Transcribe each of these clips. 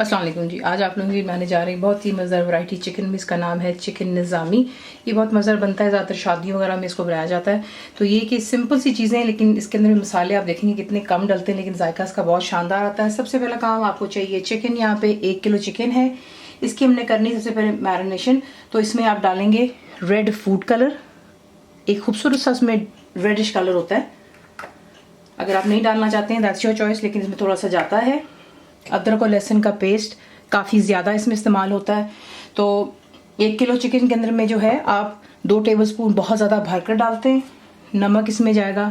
अस्सलाम वालेकुम जी। आज आप लोगों की बनाने जा रही बहुत ही मज़ेदार वैरायटी चिकन में। इसका नाम है चिकन निज़ामी। ये बहुत मज़ेदार बनता है, ज़्यादातर शादियों वगैरह में इसको बनाया जाता है। तो ये कि सिंपल सी चीज़ें हैं, लेकिन इसके अंदर मसाले आप देखेंगे कितने कम डलते हैं, लेकिन जायका इसका बहुत शानदार आता है। सबसे पहला काम आपको चाहिए चिकन। यहाँ पे 1 किलो चिकन है। इसकी हमने करनी सबसे पहले मैरिनेशन। तो इसमें आप डालेंगे रेड फूड कलर, एक खूबसूरत सा उसमें रेडिश कलर होता है। अगर आप नहीं डालना चाहते हैं दैट्स योर चॉइस, लेकिन इसमें थोड़ा सा जाता है। अदरक और लहसुन का पेस्ट काफ़ी ज़्यादा इसमें इस्तेमाल होता है। तो 1 किलो चिकन के अंदर में जो है आप 2 टेबलस्पून बहुत ज़्यादा भरकर डालते हैं। नमक इसमें जाएगा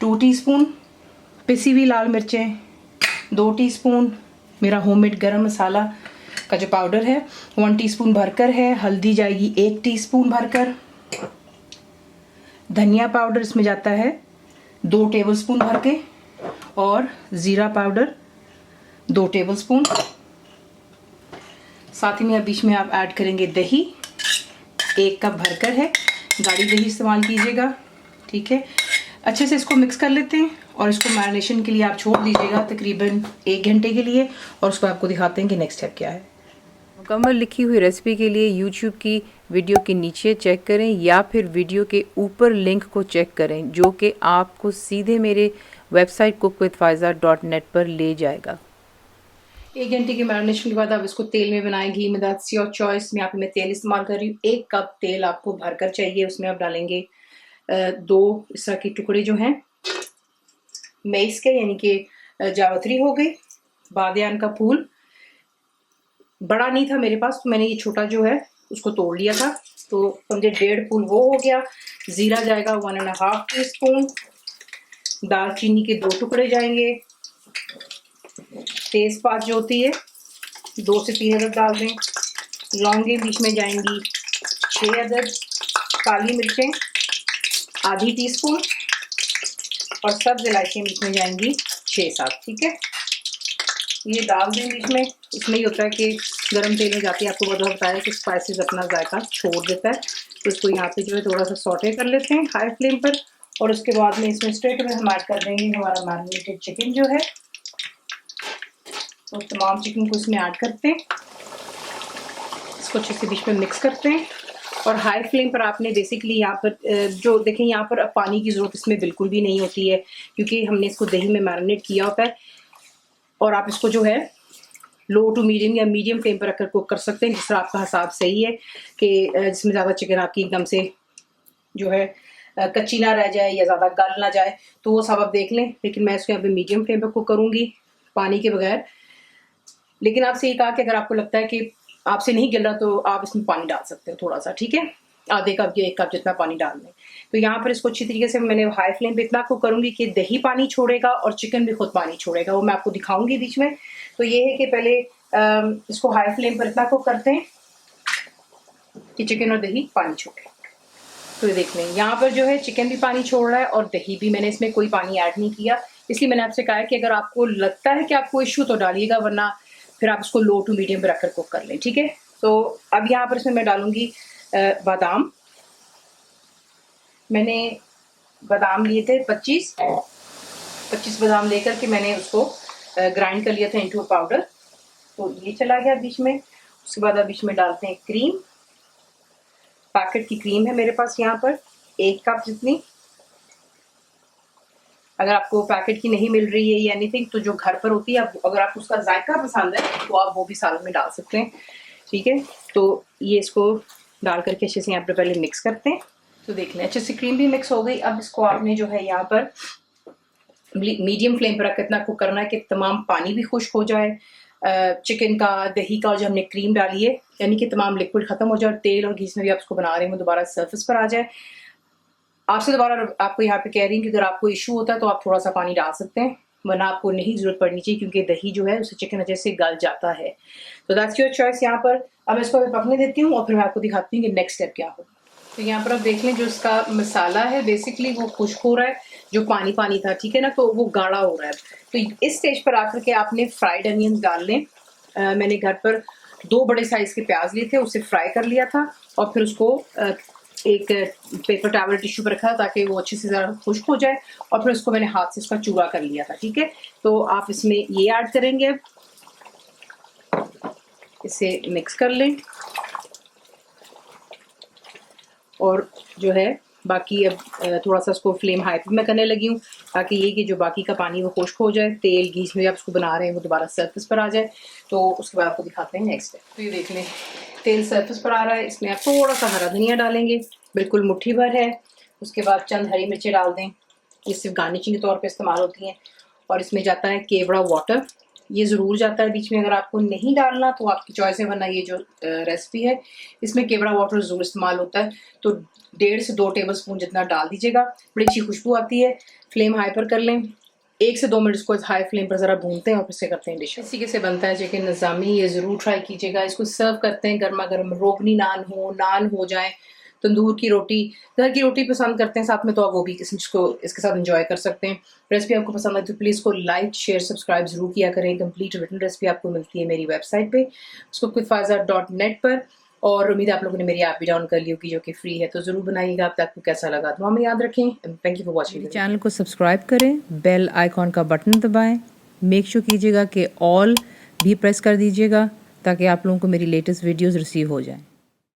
2 टीस्पून, पिसी हुई लाल मिर्चें 2 टीस्पून, मेरा होममेड गरम मसाला का जो पाउडर है 1 टीस्पून भरकर है। हल्दी जाएगी 1 टीस्पून भरकर। धनिया पाउडर इसमें जाता है 2 टेबलस्पून भर के, और ज़ीरा पाउडर 2 टेबलस्पून। साथ ही में बीच में आप ऐड करेंगे दही, 1 कप भरकर है। गाढ़ी दही इस्तेमाल कीजिएगा, ठीक है। अच्छे से इसको मिक्स कर लेते हैं और इसको मैरिनेशन के लिए आप छोड़ दीजिएगा तकरीबन 1 घंटे के लिए, और उसको आपको दिखाते हैं कि नेक्स्ट स्टेप क्या है। मुकम्मल लिखी हुई रेसिपी के लिए यूट्यूब की वीडियो के नीचे चेक करें या फिर वीडियो के ऊपर लिंक को चेक करें, जो कि आपको सीधे मेरे वेबसाइट cookWithFaiza.net पर ले जाएगा। 1 घंटे के मैरिनेशन के बाद आप इसको तेल में बनाएं, घी में, दैट्स योर चॉइस। मैं यहाँ पे मैं तेल इस्तेमाल कर रही हूँ। 1 कप तेल आपको भरकर चाहिए। उसमें आप डालेंगे 2 इस तरह के टुकड़े जो हैं मेइस के, यानी कि जावित्री हो गई, बादियान का फूल। बड़ा नहीं था मेरे पास तो मैंने ये छोटा जो है उसको तोड़ लिया था, तो समझे 1.5 फूल वो हो गया। जीरा जाएगा 1.5 टीस्पून। दालचीनी के 2 टुकड़े जाएंगे। तेजपात जो होती है 2 से 3 अदद डाल दें। लौंगे बीच में जाएंगी 6 अदद। काली मिर्चें आधी टीस्पून, और सब्ज इलायचियाँ बीच में जाएंगी 6-7, ठीक है। ये डाल दें बीच में। इसमें ये होता है कि गरम तेल में जाती है, आपको बहुत बताया कि स्पाइसेस अपना जायका छोड़ देता है। तो इसको यहाँ पे जो है थोड़ा सा सॉटे कर लेते हैं हाई फ्लेम पर, और उसके बाद में इसमें स्ट्रेट में हम ऐड कर देंगे हमारा मैरिनेटेड चिकन जो है। तो तमाम चिकन को इसमें ऐड करते हैं, इसको अच्छे से बीच में मिक्स करते हैं, और हाई फ्लेम पर आपने बेसिकली यहाँ पर जो देखें यहाँ पर पानी की ज़रूरत इसमें बिल्कुल भी नहीं होती है, क्योंकि हमने इसको दही में मैरिनेट किया होता है। और आप इसको जो है लो टू मीडियम या मीडियम फ्लेम पर रखकर कुक कर सकते हैं, जिस तरह आपका हिसाब सही है कि जिसमें ज़्यादा चिकन आपकी एकदम से जो है कच्ची ना रह जाए या ज़्यादा गल ना जाए, तो वो सब आप देख लें। लेकिन मैं इसको यहाँ पे मीडियम फ्लेम पर कुक करूँगी पानी के बगैर। लेकिन आपसे ये कहा कि अगर आपको लगता है कि आपसे नहीं गल रहा तो आप इसमें पानी डाल सकते हो थोड़ा सा, ठीक है, आधे कप या 1 कप जितना पानी डाल लें। तो यहाँ पर इसको अच्छी तरीके से मैंने हाई फ्लेम पे इतना कुक करूँगी कि दही पानी छोड़ेगा और चिकन भी खुद पानी छोड़ेगा, वो मैं आपको दिखाऊंगी बीच में। तो ये है कि पहले इसको हाई फ्लेम पर इतना कुक करते हैं कि चिकन और दही पानी छोड़े। तो ये देख लें यहाँ पर जो है चिकन भी पानी छोड़ रहा है और दही भी, मैंने इसमें कोई पानी ऐड नहीं किया। इसलिए मैंने आपसे कहा है कि अगर आपको लगता है कि आपको इशू तो डालिएगा, वरना फिर आप इसको लो टू मीडियम पर रखकर कुक कर लें, ठीक है। तो अब यहाँ पर इसमें मैं डालूंगी बादाम। मैंने बादाम लिए थे 25 बादाम लेकर के मैंने उसको ग्राइंड कर लिया था इनटू पाउडर। तो ये चला गया बीच में। उसके बाद अब बीच में डालते हैं क्रीम। पैकेट की क्रीम है मेरे पास यहाँ पर 1 कप जितनी। अगर आपको पैकेट की नहीं मिल रही है या एनीथिंग, तो जो घर पर होती है, अगर आपको उसका जायका पसंद है तो आप वो भी सालन में डाल सकते हैं, ठीक है। तो ये इसको डाल करके अच्छे से यहाँ पर पहले मिक्स करते हैं। तो देख लें अच्छे से क्रीम भी मिक्स हो गई। अब इसको आपने जो है यहाँ पर मीडियम फ्लेम पर रखकर इतना कुक करना है कि तमाम पानी भी खुश्क हो जाए चिकन का, दही का, और जो हमने क्रीम डाली है, यानी कि तमाम लिक्विड खत्म हो जाए, और तेल और घी में भी आप इसको बना रहे हैं वो दोबारा सर्फेस पर आ जाए। आपसे दोबारा आपको यहाँ पे कह रही हूँ कि अगर आपको इशू होता है तो आप थोड़ा सा पानी डाल सकते हैं, वरना आपको नहीं जरूरत पड़नी चाहिए, क्योंकि दही जो है उससे चिकन अच्छे से गल जाता है। तो दैट्स योर चॉइस। यहाँ पर अब इसको पकने देती हूँ और फिर मैं आपको दिखाती हूँ कि नेक्स्ट स्टेप क्या होगा। तो यहाँ पर आप देख लें जो इसका मसाला है बेसिकली वो खुश्क हो रहा है, जो पानी पानी था, ठीक है ना, तो वो गाढ़ा हो रहा है। तो इस स्टेज पर आकर के आपने फ्राइड अनियंस डाल लें। मैंने घर पर 2 बड़े साइज के प्याज लिए थे, उसे फ्राई कर लिया था, और फिर उसको एक पेपर टॉवल टिश्यू पर रखा ताकि वो अच्छे से ज़रा खुश्क हो जाए, और फिर उसको मैंने हाथ से इसका चूरा कर लिया था, ठीक है। तो आप इसमें ये ऐड करेंगे इसे मिक्स कर लें और जो है बाकी अब थोड़ा सा उसको फ्लेम हाई पे मैं करने लगी हूँ ताकि ये कि जो बाकी का पानी वो खुश्क हो जाए, तेल घी में आप उसको बना रहे हैं वो दोबारा सरफेस पर आ जाए। तो उसके बाद आपको दिखाते हैं नेक्स्ट स्टेप। तो ये देख लें तेल सरफेस पर आ रहा है, इसमें आप थोड़ा सा हरा धनिया डालेंगे, बिल्कुल मुट्ठी भर है। उसके बाद चंद हरी मिर्चें डाल दें, ये सिर्फ गार्निशिंग के तौर पर इस्तेमाल होती हैं। और इसमें जाता है केवड़ा वाटर, ये ज़रूर जाता है बीच में, अगर आपको नहीं डालना तो आपकी चॉइस है, वरना ये जो रेसिपी है इसमें केवड़ा वाटर ज़रूर इस्तेमाल होता है। तो 1.5 से 2 टेबल स्पून जितना डाल दीजिएगा, बड़ी अच्छी खुशबू आती है। फ्लेम हाई पर कर लें, 1 से 2 मिनट इसको हाई फ्लेम पर ज़रा भूनते हैं और फिर से करते हैं डिश। इसी के से बनता है चिकन निज़ामी, ये ज़रूर ट्राई कीजिएगा। इसको सर्व करते हैं गर्मा गर्म, रोगनी नान हो जाए, तंदूर की रोटी, घर की रोटी पसंद करते हैं साथ में, तो आप वो भी इसको इसके साथ एंजॉय कर सकते हैं। रेसिपी आपको पसंद आए तो प्लीज़ को लाइक शेयर सब्सक्राइब ज़रूर किया करें। कंप्लीट रिटन रेसिपी आपको मिलती है मेरी वेबसाइट पे uscookWithFaiza.net पर। और उम्मीद है आप लोगों ने मेरी ऐप भी डाउन कर ली होगी जो कि फ्री है, तो ज़रूर बनाइएगा। आप आपको कैसा लगा दुआ में याद रखें। Thank you for watching. Channel को सब्सक्राइब करें, बेल आइकॉन का बटन दबाएं, मेक श्योर कीजिएगा कि ऑल भी प्रेस कर दीजिएगा ताकि आप लोगों को मेरी लेटेस्ट वीडियोस रिसीव हो जाएं।